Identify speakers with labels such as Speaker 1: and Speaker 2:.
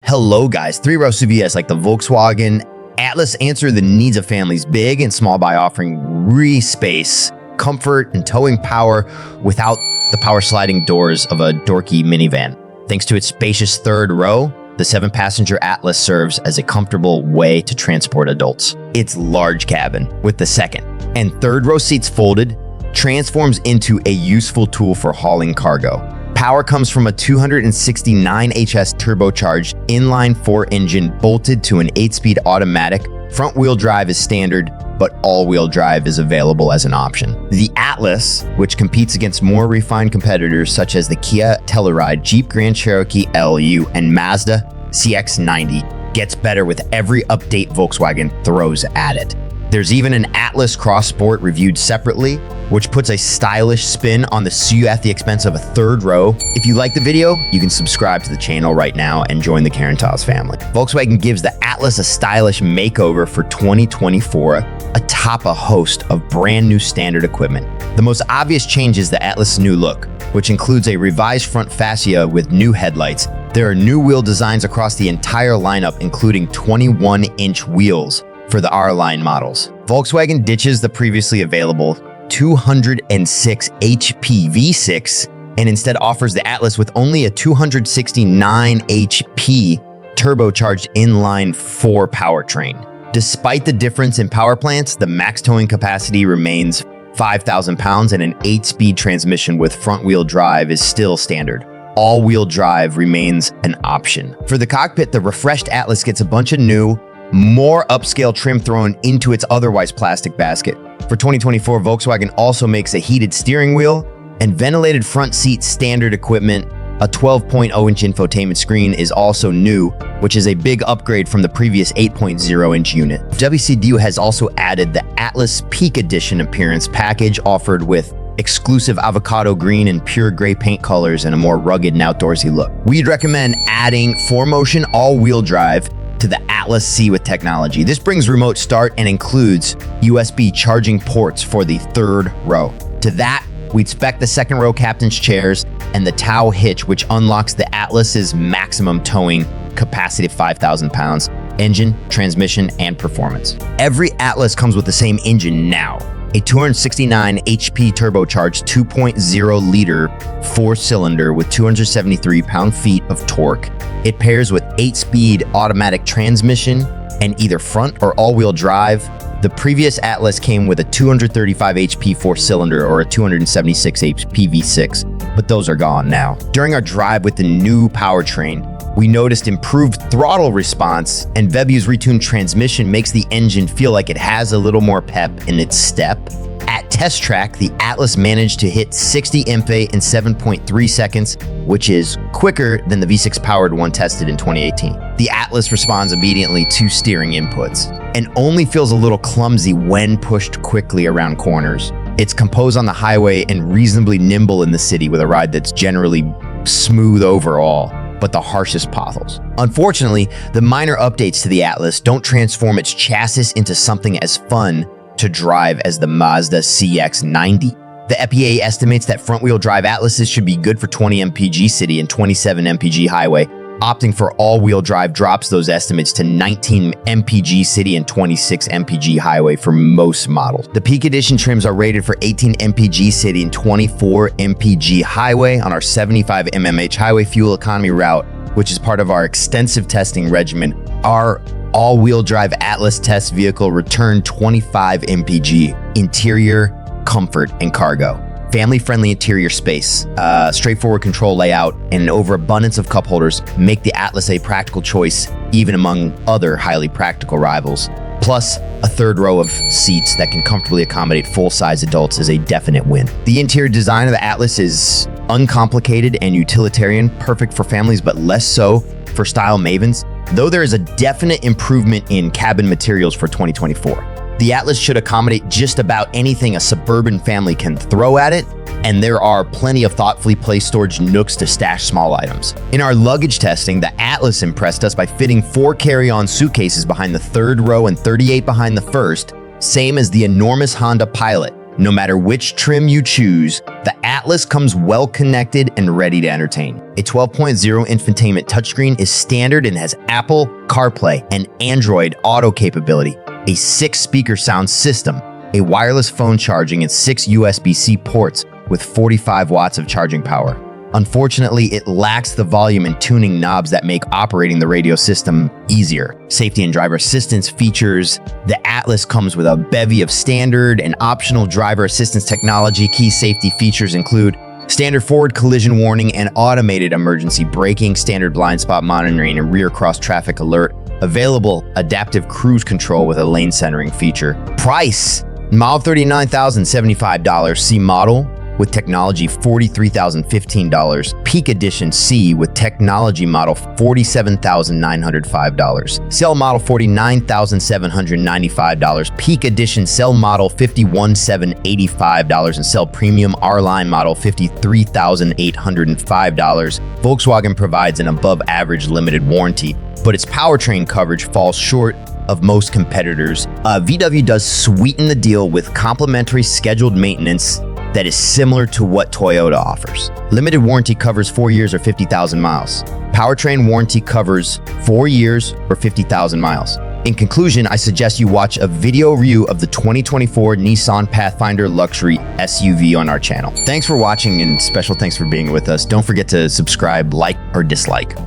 Speaker 1: Hello guys, three-row SUVs like the Volkswagen Atlas answer the needs of families big and small by offering space, comfort, and towing power without the power sliding doors of a dorky minivan. Thanks to its spacious third row, the 7-passenger Atlas serves as a comfortable way to transport adults. Its large cabin, with the second and third row seats folded, transforms into a useful tool for hauling cargo. Power comes from a 269 HS turbocharged inline-four engine bolted to an 8-speed automatic. Front-wheel drive is standard, but all-wheel drive is available as an option. The Atlas, which competes against more refined competitors such as the Kia Telluride, Jeep Grand Cherokee L, and Mazda CX-90, gets better with every update Volkswagen throws at it. There's even an Atlas Cross Sport reviewed separately, which puts a stylish spin on the SUV at the expense of a third row. If you like the video, you can subscribe to the channel right now and join the Karentas family. Volkswagen gives the Atlas a stylish makeover for 2024 atop a host of brand new standard equipment. The most obvious change is the Atlas' new look, which includes a revised front fascia with new headlights. There are new wheel designs across the entire lineup, including 21-inch wheels for the R-Line models. Volkswagen ditches the previously available 206 HP V6 and instead offers the Atlas with only a 269 HP turbocharged inline-four powertrain. Despite the difference in power plants, the max towing capacity remains 5,000 pounds and an 8-speed transmission with front-wheel drive is still standard. All-wheel drive remains an option. For the cockpit, the refreshed Atlas gets a bunch of new, more upscale trim thrown into its otherwise plastic basket. For 2024, Volkswagen also makes a heated steering wheel and ventilated front seat standard equipment. A 12.0-inch infotainment screen is also new, which is a big upgrade from the previous 8.0-inch unit. WCD has also added the Atlas Peak Edition appearance package offered with exclusive avocado green and pure gray paint colors and a more rugged and outdoorsy look. We'd recommend adding 4Motion all-wheel drive to the Atlas C with technology. This brings remote start and includes USB charging ports for the third row. To that, we'd spec the second row captain's chairs and the tow hitch, which unlocks the Atlas's maximum towing capacity of 5,000 pounds, engine, transmission, and performance. Every Atlas comes with the same engine now. A 269 HP turbocharged 2.0-liter 4-cylinder with 273 pound-feet of torque. It pairs with 8-speed automatic transmission and either front or all-wheel drive. The previous Atlas came with a 235 HP 4-cylinder or a 276 HP V6, but those are gone now. During our drive with the new powertrain, we noticed improved throttle response, and Vebu's retuned transmission makes the engine feel like it has a little more pep in its step. At test track, the Atlas managed to hit 60 mph in 7.3 seconds, which is quicker than the V6-powered one tested in 2018. The Atlas responds immediately to steering inputs and only feels a little clumsy when pushed quickly around corners. It's composed on the highway and reasonably nimble in the city with a ride that's generally smooth overall, but the harshest potholes. Unfortunately, the minor updates to the Atlas don't transform its chassis into something as fun to drive as the Mazda CX-90. The EPA estimates that front-wheel drive Atlases should be good for 20 mpg city and 27 mpg highway. Opting for all-wheel drive drops those estimates to 19 mpg city and 26 mpg highway for most models. The Peak Edition trims are rated for 18 mpg city and 24 mpg highway on our 75 mmH highway fuel economy route, which is part of our extensive testing regimen. Our all-wheel drive Atlas test vehicle returned 25 mpg. Interior, comfort, and cargo. Family-friendly interior space, straightforward control layout, and an overabundance of cup holders make the Atlas a practical choice even among other highly practical rivals. Plus, a third row of seats that can comfortably accommodate full-size adults is a definite win. The interior design of the Atlas is uncomplicated and utilitarian, perfect for families but less so for style mavens, though there is a definite improvement in cabin materials for 2024. The Atlas should accommodate just about anything a suburban family can throw at it, and there are plenty of thoughtfully placed storage nooks to stash small items. In our luggage testing, the Atlas impressed us by fitting 4 carry-on suitcases behind the third row and 38 behind the first, same as the enormous Honda Pilot. No matter which trim you choose, the Atlas comes well connected and ready to entertain. A 12.0 infotainment touchscreen is standard and has Apple CarPlay and Android Auto capability, a 6-speaker sound system, a wireless phone charging, and 6 USB-C ports with 45 watts of charging power. Unfortunately, it lacks the volume and tuning knobs that make operating the radio system easier. Safety and driver assistance features. The Atlas comes with a bevy of standard and optional driver assistance technology. Key safety features include standard forward collision warning and automated emergency braking, standard blind spot monitoring, and rear cross traffic alert. Available adaptive cruise control with a lane centering feature. Price: model $39,075, C model with technology $43,015, Peak Edition C with technology model $47,905, Cell model $49,795, Peak Edition Cell model $51,785, and Cell Premium R-Line model $53,805. Volkswagen provides an above-average limited warranty, but its powertrain coverage falls short of most competitors. VW does sweeten the deal with complimentary scheduled maintenance that is similar to what Toyota offers. Limited warranty covers 4 years or 50,000 miles. Powertrain warranty covers 4 years or 50,000 miles. In conclusion, I suggest you watch a video review of the 2024 Nissan Pathfinder Luxury SUV on our channel. Thanks for watching, and special thanks for being with us. Don't forget to subscribe, like, or dislike.